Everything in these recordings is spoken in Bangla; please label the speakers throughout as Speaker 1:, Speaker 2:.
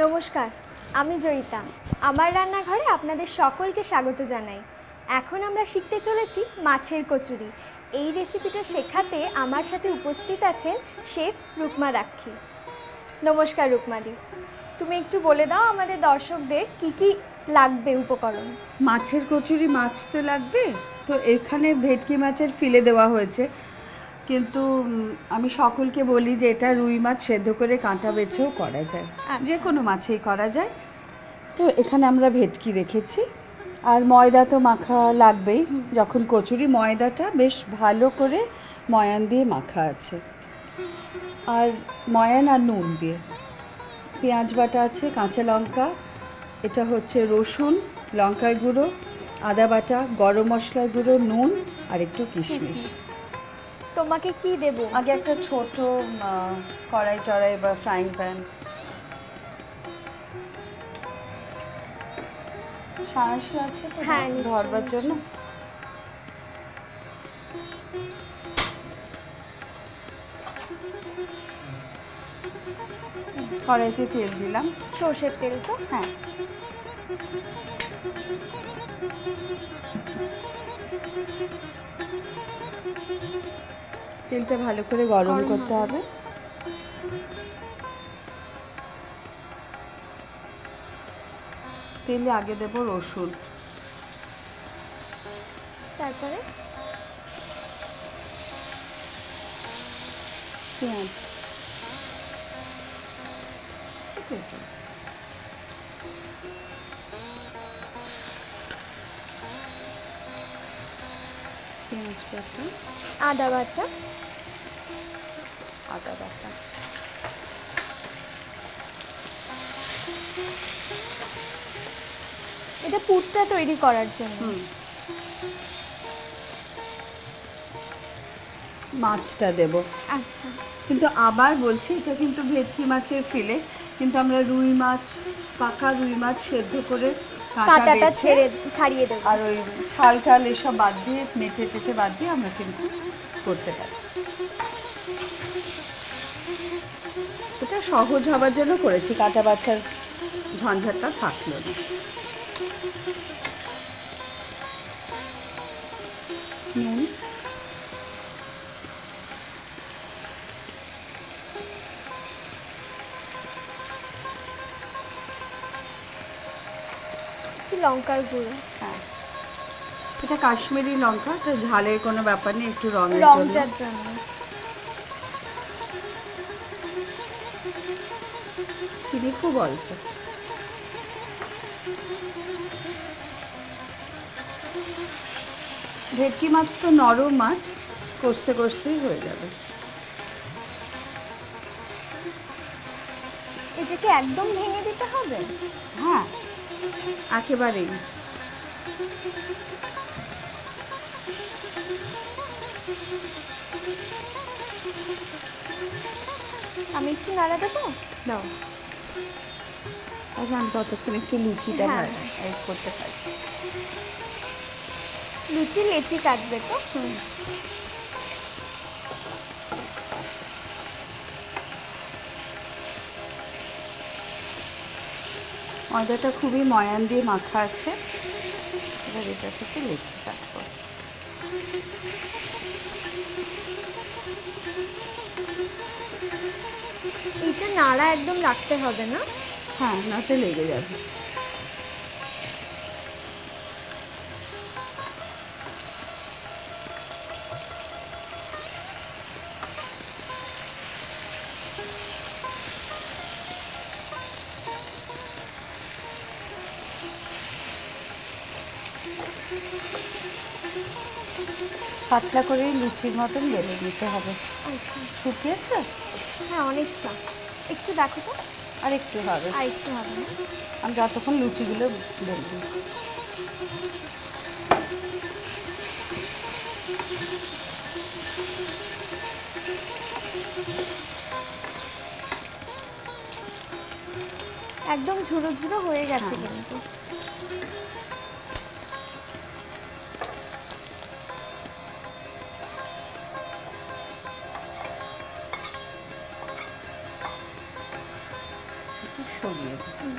Speaker 1: নমস্কার, আমি জয়িতা। আমার রান্নাঘরে আপনাদের সকলকে স্বাগত জানাই। এখন আমরা শিখতে চলেছি মাছের কচুরি। এই রেসিপিটা শেখাতে আমার সাথে উপস্থিত আছেন শেফ রুকমা রাক্ষী। নমস্কার রুকমাদি, তুমি একটু বলে দাও আমাদের দর্শকদের কি কি লাগবে উপকরণ।
Speaker 2: মাছের কচুরি, মাছ তো লাগবে, তো এখানে ভেটকি মাছের ফিলে দেওয়া হয়েছে, কিন্তু আমি সকলকে বলি যে এটা রুই মাছ সেদ্ধ করে কাঁটা বেছেও করা যায়, যে কোনো মাছেই করা যায়। তো এখানে আমরা ভেটকি রেখেছি, আর ময়দা তো মাখা লাগবেই। যখন কচুরি, ময়দাটা বেশ ভালো করে ময়ান দিয়ে মাখা আছে, আর ময়ান আর নুন দিয়ে। পেঁয়াজ বাটা আছে, কাঁচা লঙ্কা, এটা হচ্ছে রসুন, লঙ্কার গুঁড়ো, আদা বাটা, গরম মশলার গুঁড়ো, নুন আর একটু কিশমিশ।
Speaker 1: তোমাকে কি দেব?
Speaker 2: আগে একটা ছোট কড়াই টড়াই বা ফ্রাইং প্যান, সাঁড়াশি আছে তো
Speaker 1: হ্যাঁ,
Speaker 2: ধরবার জন্য। কড়াইতে তেল দিলাম,
Speaker 1: সর্ষের তেল তো?
Speaker 2: হ্যাঁ। তেলটা ভালো করে গরম করতে হবে। তেলে আগে দেব রসুন,
Speaker 1: তারপরে
Speaker 2: পেঁয়াজ, পেঁয়াজ বাটা,
Speaker 1: আদা বাটা,
Speaker 2: আদা বাটা,
Speaker 1: এটা পুরটা তৈরি করার জন্য।
Speaker 2: মাছটা দেব।
Speaker 1: আচ্ছা,
Speaker 2: কিন্তু আবার বলছি, এটা কিন্তু ভেটকি মাছের ফিলে, কিন্তু আমরা রুই মাছ, পাকা রুই মাছ সেদ্ধ করে
Speaker 1: কাঁটাটা ছাড়িয়ে দেব।
Speaker 2: আর ওই ছাল টাল এসব বাদ দিয়ে, মেটে টেটে বাদ দিয়ে আমরা কিন্তু করতে পারি। এটা সহজ হবার জন্য করেছি, কাঁটা বাছার ঝঞ্ঝাটটা থাকলো না। নুন,
Speaker 1: লঙ্কার গুঁড়ো,
Speaker 2: হ্যাঁ, এটা কাশ্মীরি লঙ্কা, তো ঝালের কোনো ব্যাপার নেই, একটু রঙের
Speaker 1: রংটার জন্য।
Speaker 2: চিনি খুব অল্প। ভেটকি মাছ তো নরম মাছ, কষতে কষতেই হয়ে যাবে।
Speaker 1: এটাকে একদম ভেঙে দিতে হবে?
Speaker 2: হ্যাঁ, একেবারেই।
Speaker 1: আমি একটু নাড়া দেবো?
Speaker 2: দাও, আচ্ছা, আমি ততক্ষণ একটু লুচিটা করতে পারি।
Speaker 1: লুচি লেচি কাটবে তো?
Speaker 2: ময়দাটা খুবই ময়ান দিয়ে মাখা আছে, এবার এটা থেকে লুচি কাটবো।
Speaker 1: এইটা নাড়া একদম রাখতে হবে না?
Speaker 2: হ্যাঁ, নাতে লেগে যাবে। পাতলা করে লুচির মতন বেলে নিতে হবে।
Speaker 1: আচ্ছা,
Speaker 2: শুকিয়েছে?
Speaker 1: হ্যাঁ অনেকটা। একটু দেখো তো।
Speaker 2: আর একটু হবে,
Speaker 1: আর একটু হবে না?
Speaker 2: আমি যতক্ষণ লুচিগুলো বেলবো।
Speaker 1: একদম ঝুড়ো ঝুড়ো হয়ে গেছে কিন্তু।
Speaker 2: ছড়িয়ে দিই।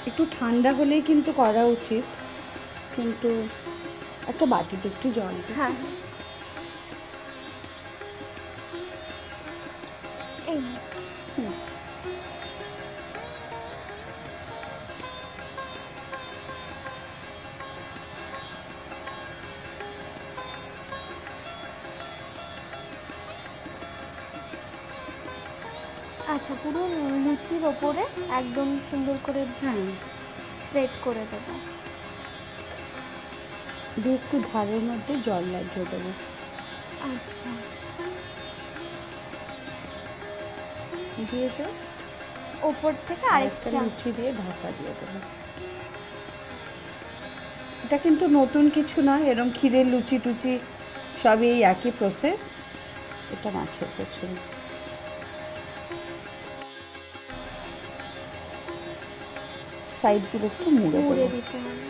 Speaker 2: একটু ঠান্ডা হলেই কিন্তু করা উচিত, কিন্তু একটা বাটিতে একটু জল দিই।
Speaker 1: হ্যাঁ এই নাও।
Speaker 2: হুম।
Speaker 1: আচ্ছা, পুরো লুচির ওপরে একদম সুন্দর করে
Speaker 2: হ্যাঁ,
Speaker 1: স্প্রেড করে দেবো।
Speaker 2: দিয়ে একটু ধারের মধ্যে জল লাগিয়ে দেবো।
Speaker 1: আচ্ছা,
Speaker 2: দিয়ে জাস্ট
Speaker 1: ওপর থেকে
Speaker 2: আরেকটা
Speaker 1: আরেকটা।
Speaker 2: লুচি দিয়ে ঢাকা দিয়ে দেবো। এটা কিন্তু নতুন কিছু নয়, এরকম ক্ষীরের লুচি টুচি সবই এই একই প্রসেস। এটা মাছের কচুরি। সাইডগুলো একটু মুড়ে
Speaker 1: মুড়ে
Speaker 2: দেবো।
Speaker 1: দিতে হবে।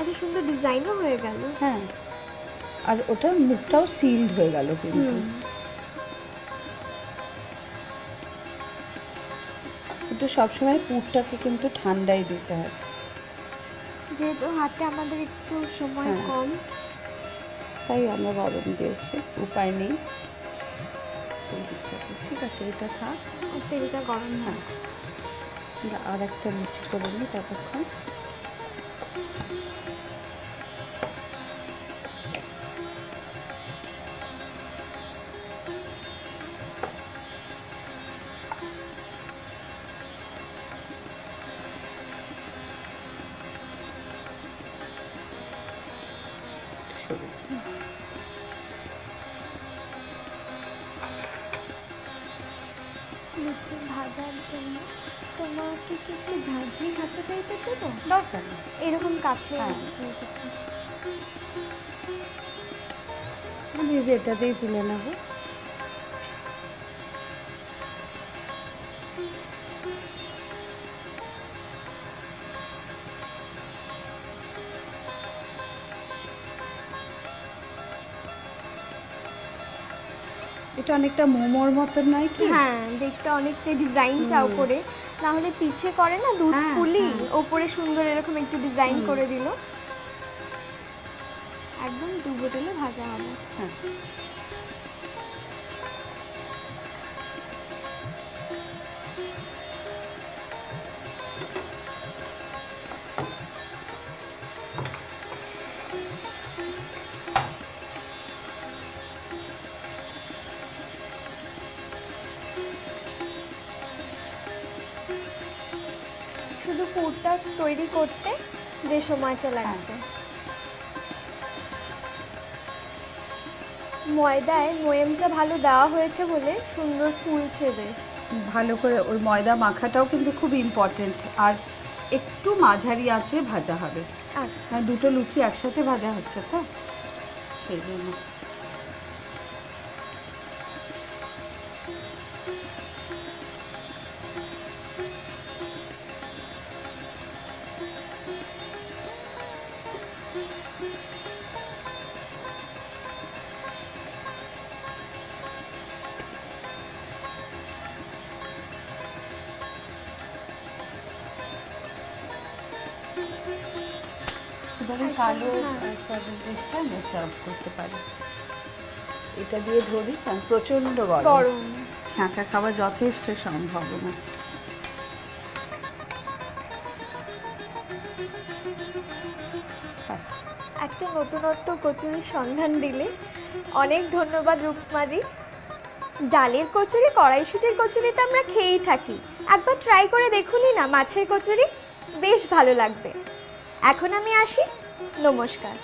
Speaker 1: এত সুন্দর ডিজাইনও হয়ে গেল।
Speaker 2: হ্যাঁ, আর ওটার মুখটাও সিলড হয়ে গেল কিন্তু। কিন্তু সবসময় পুরটাকে কিন্তু ঠান্ডায় দিতে হয়।
Speaker 1: যেহেতু হাতে আমাদের একটু সময়
Speaker 2: হ্যাঁ।
Speaker 1: কম,
Speaker 2: তাই আমরা গরম দিয়েছি, উপায় নেই। ঠিক আছে, এটা থাক।
Speaker 1: আর তেলটা গরম
Speaker 2: হ্যাঁ,
Speaker 1: হয়।
Speaker 2: আর একটা লুচি করে নিই ততক্ষণ। সরু।
Speaker 1: লুচি ভাজার জন্য তোমাকে কি একটু ঝাঁঝরি হাতে চাইতে দেবো?
Speaker 2: দরকার নেই।
Speaker 1: এরকম কাছে
Speaker 2: হ্যাঁ। আমি এটাতেই তুলে নেবো। এটা অনেকটা মোমোর মতন নয় কি?
Speaker 1: হ্যাঁ, দেখতে অনেকটা ডিজাইনটাও করে, না হলে পিঠে করে না দুধ
Speaker 2: হ্যাঁ,
Speaker 1: পুলি,
Speaker 2: হ্যাঁ।
Speaker 1: ওপরে সুন্দর এরকম একটু ডিজাইন করে দিল। একদম ডুবো তেলে ভাজা হবে।
Speaker 2: হ্যাঁ।
Speaker 1: শুধু পুরটা তৈরি করতে যে সময়টা লাগছে। ময়দায় ময়ামটা ভালো দেওয়া হয়েছে বলে সুন্দর ফুলছে বেশ।
Speaker 2: ভালো করে ওই ময়দা মাখাটাও কিন্তু খুব ইম্পর্টেন্ট। আর একটু মাঝারি আঁচে ভাজা হবে।
Speaker 1: আচ্ছা,
Speaker 2: আর দুটো লুচি একসাথে ভাজা হচ্ছে তো, সেই জন্য। এবারে কালো সয়াবিন পেস্টটা আমরা সার্ভ করতে পারি। এটা দিয়ে ধরি, কারণ প্রচণ্ড গরম।
Speaker 1: গরম।
Speaker 2: ছাঁকা খাওয়া যথেষ্ট সম্ভাবনা। ব্যাস।
Speaker 1: একটা নতুনত্ব কচুরির সন্ধান দিলে। অনেক ধন্যবাদ রূপমাদি। ডালের কচুরি, কড়াইশুঁটির কচুরি তো আমরা খেয়েই থাকি, একবার ট্রাই করে দেখুনই না মাছের কচুরি, বেশ ভালো লাগবে। এখন আমি আসি, নমস্কার।